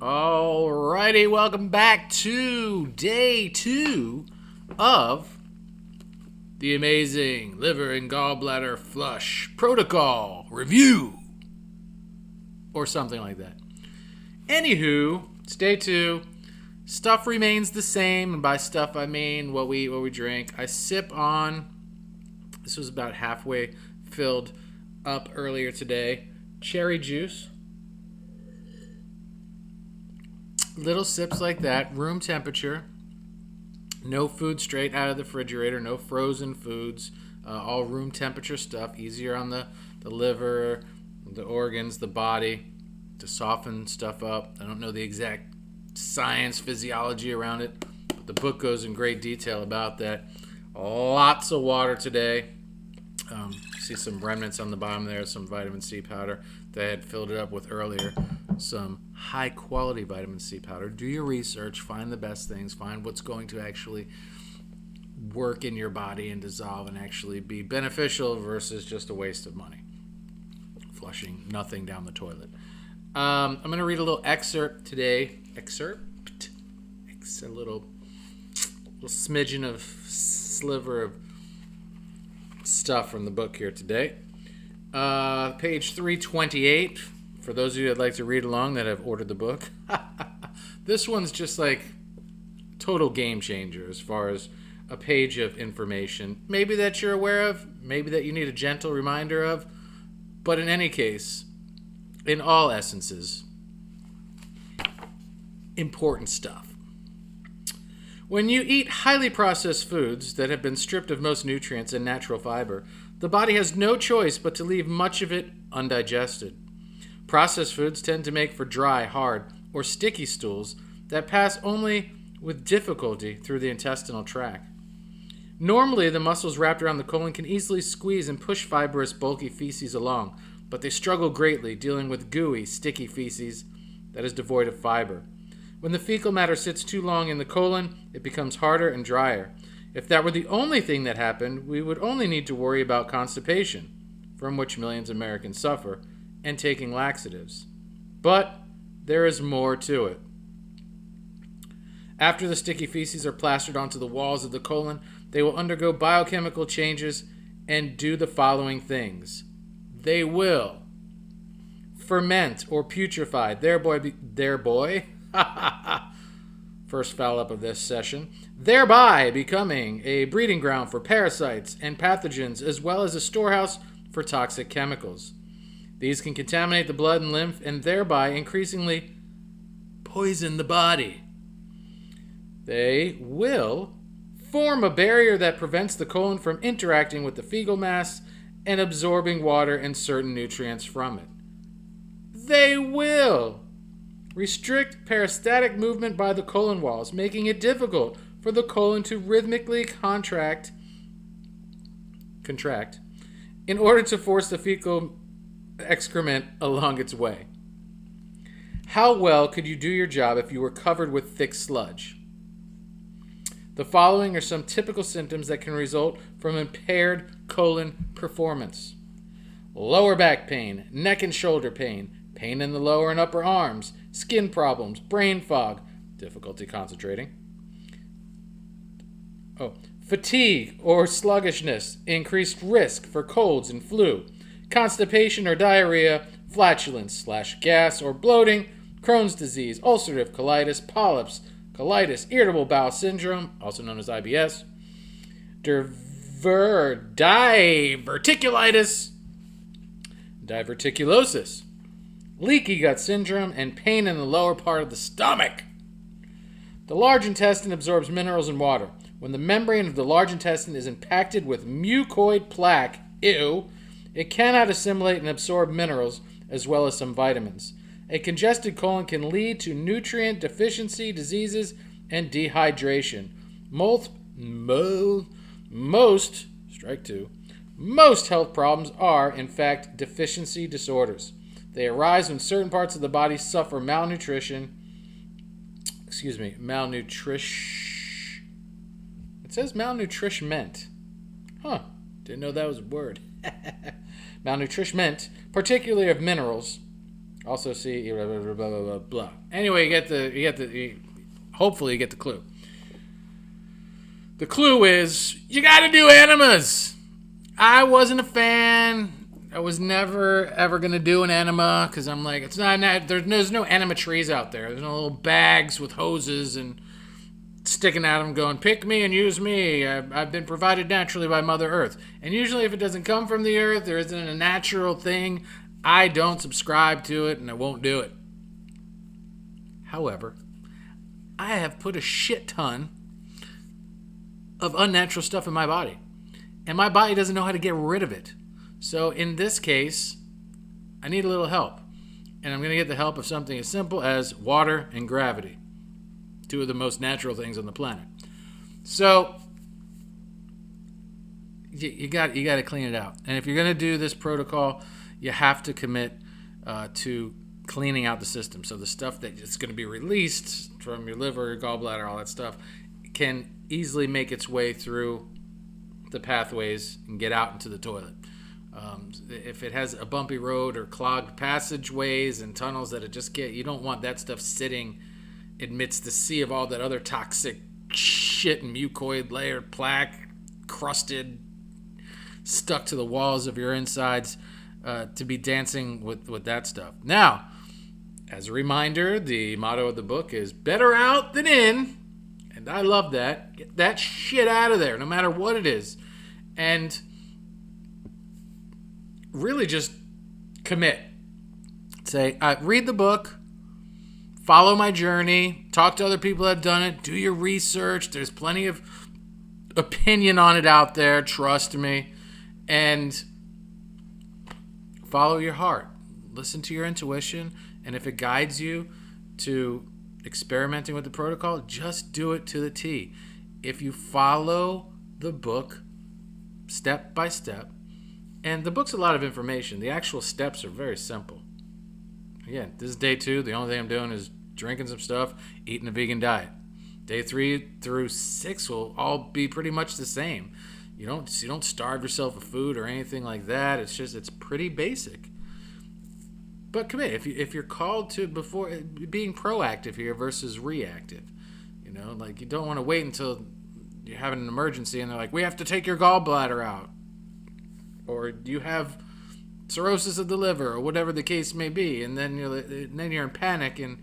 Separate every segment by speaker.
Speaker 1: Alrighty, welcome back to day 2 of the amazing liver and gallbladder flush protocol review, or something like that. Anywho, it's day 2. Stuff remains the same, and by stuff I mean what we drink. I sip on. This was about halfway filled up earlier today. Cherry juice. Little sips like that, room temperature. No food straight out of the refrigerator, no frozen foods. All room temperature stuff, easier on the liver, the organs, the body, to soften stuff up. I don't know the exact science, physiology around it, but the book goes in great detail about that. Lots of water today. See some remnants on the bottom there, some vitamin C powder that I had filled it up with earlier. Some high quality vitamin C powder. Do your research, find the best things, find what's going to actually work in your body and dissolve and actually be beneficial versus just a waste of money. Flushing nothing down the toilet. I'm going to read a little excerpt today. A little smidgen of sliver of stuff from the book here today. Page 328. For those of you that'd like to read along that have ordered the book. This one's just like total game changer as far as a page of information. Maybe that you're aware of, maybe that you need a gentle reminder of. But in any case, in all essences, important stuff. When you eat highly processed foods that have been stripped of most nutrients and natural fiber, the body has no choice but to leave much of it undigested. Processed foods tend to make for dry, hard, or sticky stools that pass only with difficulty through the intestinal tract. Normally, the muscles wrapped around the colon can easily squeeze and push fibrous, bulky feces along, but they struggle greatly dealing with gooey, sticky feces that is devoid of fiber. When the fecal matter sits too long in the colon, it becomes harder and drier. If that were the only thing that happened, we would only need to worry about constipation, from which millions of Americans suffer, and taking laxatives. But there is more to it. After the sticky feces are plastered onto the walls of the colon, they will undergo biochemical changes and do the following things. They will ferment or putrefy, first foul up of this session, thereby becoming a breeding ground for parasites and pathogens, as well as a storehouse for toxic chemicals. These can contaminate the blood and lymph and thereby increasingly poison the body. They will form a barrier that prevents the colon from interacting with the fecal mass and absorbing water and certain nutrients from it. They will restrict peristaltic movement by the colon walls, making it difficult for the colon to rhythmically contract in order to force the fecal excrement along its way. How well could you do your job if you were covered with thick sludge? The following are some typical symptoms that can result from impaired colon performance. Lower back pain, neck and shoulder pain, pain in the lower and upper arms, skin problems, brain fog, difficulty concentrating. Fatigue or sluggishness, increased risk for colds and flu, constipation or diarrhea, flatulence/gas or bloating, Crohn's disease, ulcerative colitis, polyps, colitis, irritable bowel syndrome, also known as IBS, diverticulosis, leaky gut syndrome, and pain in the lower part of the stomach. The large intestine absorbs minerals and water. When the membrane of the large intestine is impacted with mucoid plaque, it cannot assimilate and absorb minerals as well as some vitamins. A congested colon can lead to nutrient deficiency diseases and dehydration. Most health problems are, in fact, deficiency disorders. They arise when certain parts of the body suffer malnutrition. It says malnutrishment. Didn't know that was a word. Malnutrishment, particularly of minerals, Also see blah blah blah blah blah. Blah. Anyway, hopefully you get the clue. The clue is you got to do enemas. I wasn't a fan. I was never ever gonna do an enema because I'm like, it's not. There's no enema trees out there. There's no little bags with hoses and sticking at them, going, pick me and use me. I've been provided naturally by Mother Earth. And usually, if it doesn't come from the earth, there isn't a natural thing. I don't subscribe to it, and I won't do it. However, I have put a shit ton of unnatural stuff in my body, and my body doesn't know how to get rid of it. So in this case, I need a little help. And I'm going to get the help of something as simple as water and gravity. Two of the most natural things on the planet. So you got to clean it out. And if you're going to do this protocol, you have to commit to cleaning out the system. So the stuff that is going to be released from your liver, your gallbladder, all that stuff, can easily make its way through the pathways and get out into the toilet. If it has a bumpy road or clogged passageways and tunnels that it just can't, you don't want that stuff sitting amidst the sea of all that other toxic shit and mucoid layer, plaque, crusted, stuck to the walls of your insides, to be dancing with that stuff. Now, as a reminder, the motto of the book is better out than in, and I love that. Get that shit out of there, no matter what it is. And really just commit. Say, read the book, follow my journey, talk to other people that have done it, do your research. There's plenty of opinion on it out there, trust me. And follow your heart. Listen to your intuition. And if it guides you to experimenting with the protocol, just do it to the T. If you follow the book step by step, and the book's a lot of information. The actual steps are very simple. Again, this is day 2. The only thing I'm doing is drinking some stuff, eating a vegan diet. Day 3 through 6 will all be pretty much the same. You don't starve yourself of food or anything like that. It's pretty basic. But commit. If you're called to before being proactive here versus reactive, like you don't want to wait until you're having an emergency and they're like, we have to take your gallbladder out. Or you have cirrhosis of the liver, or whatever the case may be, and then you're in panic. And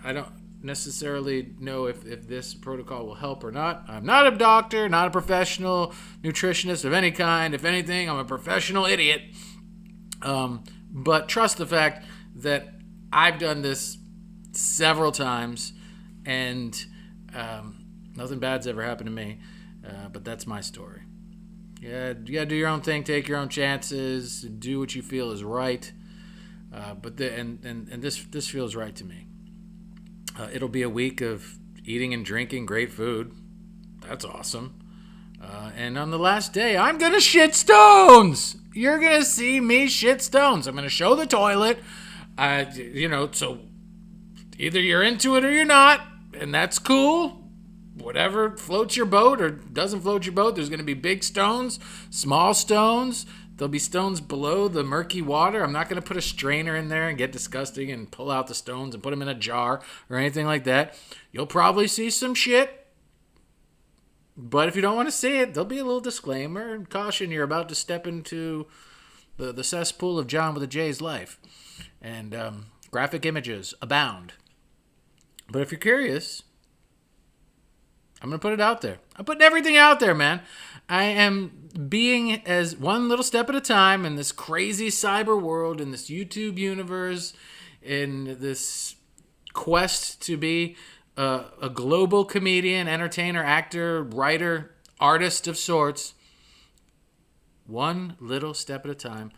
Speaker 1: I don't necessarily know if this protocol will help or not. I'm not a doctor, not a professional nutritionist of any kind. If anything, I'm a professional idiot. But trust the fact that I've done this several times, and nothing bad's ever happened to me. But that's my story. Yeah, you gotta do your own thing, take your own chances, do what you feel is right. But this feels right to me. It'll be a week of eating and drinking great food. That's awesome. And on the last day, I'm gonna shit stones. You're gonna see me shit stones. I'm gonna show the toilet. So either you're into it or you're not, and that's cool. Whatever floats your boat or doesn't float your boat, there's going to be big stones, small stones. There'll be stones below the murky water. I'm not going to put a strainer in there and get disgusting and pull out the stones and put them in a jar or anything like that. You'll probably see some shit. But if you don't want to see it, there'll be a little disclaimer and caution you're about to step into the cesspool of John with a J's life. And graphic images abound. But if you're curious, I'm going to put it out there. I'm putting everything out there, man. I am being as one little step at a time in this crazy cyber world, in this YouTube universe, in this quest to be a global comedian, entertainer, actor, writer, artist of sorts. One little step at a time,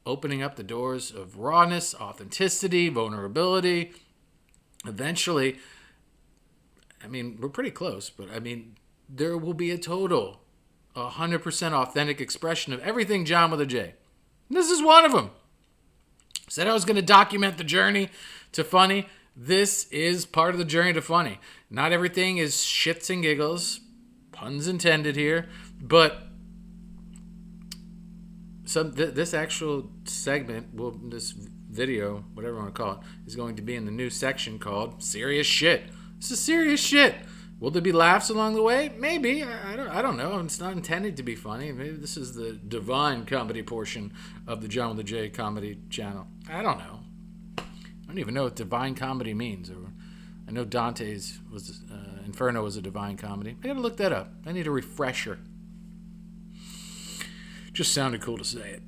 Speaker 1: opening up the doors of rawness, authenticity, vulnerability. Eventually, we're pretty close, but there will be a total 100% authentic expression of everything John with a J. And this is one of them. Said I was going to document the journey to funny. This is part of the journey to funny. Not everything is shits and giggles, puns intended here, but this actual segment, this video, whatever you want to call it, is going to be in the new section called Serious Shit. This is serious shit. Will there be laughs along the way? Maybe. I don't know. It's not intended to be funny. Maybe this is the divine comedy portion of the John with the J comedy channel. I don't know. I don't even know what divine comedy means. I know Dante's Inferno was a divine comedy. I gotta look that up. I need a refresher. Just sounded cool to say it.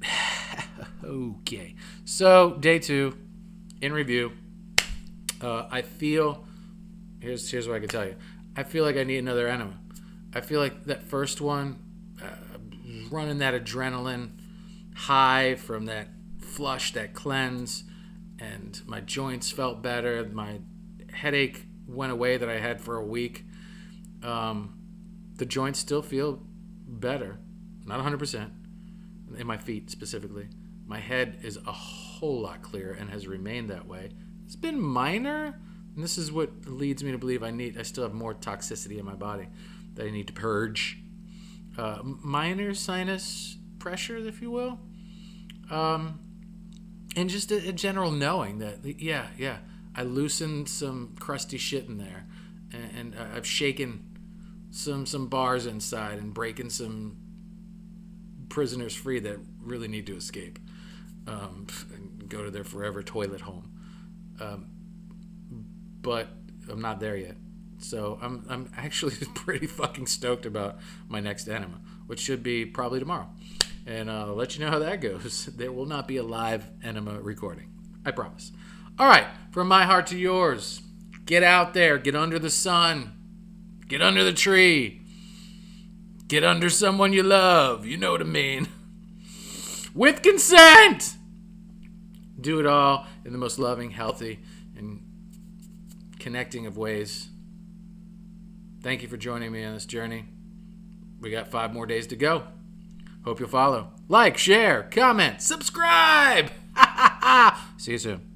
Speaker 1: Okay. So, day 2, in review. I feel... Here's what I can tell you. I feel like I need another enema. I feel like that first one, running that adrenaline high from that flush, that cleanse, and my joints felt better. My headache went away that I had for a week. The joints still feel better. Not 100%. In my feet specifically. My head is a whole lot clearer and has remained that way. It's been minor, and this is what leads me to believe I still have more toxicity in my body that I need to purge. Minor sinus pressure, if you will. And just a general knowing that, I loosened some crusty shit in there, and I've shaken some bars inside and breaking some prisoners free that really need to escape, and go to their forever toilet home. But I'm not there yet, so I'm actually pretty fucking stoked about my next enema, which should be probably tomorrow, and I'll let you know how that goes. There will not be a live enema recording, I promise. All right, from my heart to yours, get out there, get under the sun, get under the tree, get under someone you love, you know what I mean, with consent. Do it all in the most loving, healthy, and connecting of ways. Thank you for joining me on this journey. We got 5 more days to go. Hope you'll follow. Like, share, comment, subscribe. See you soon.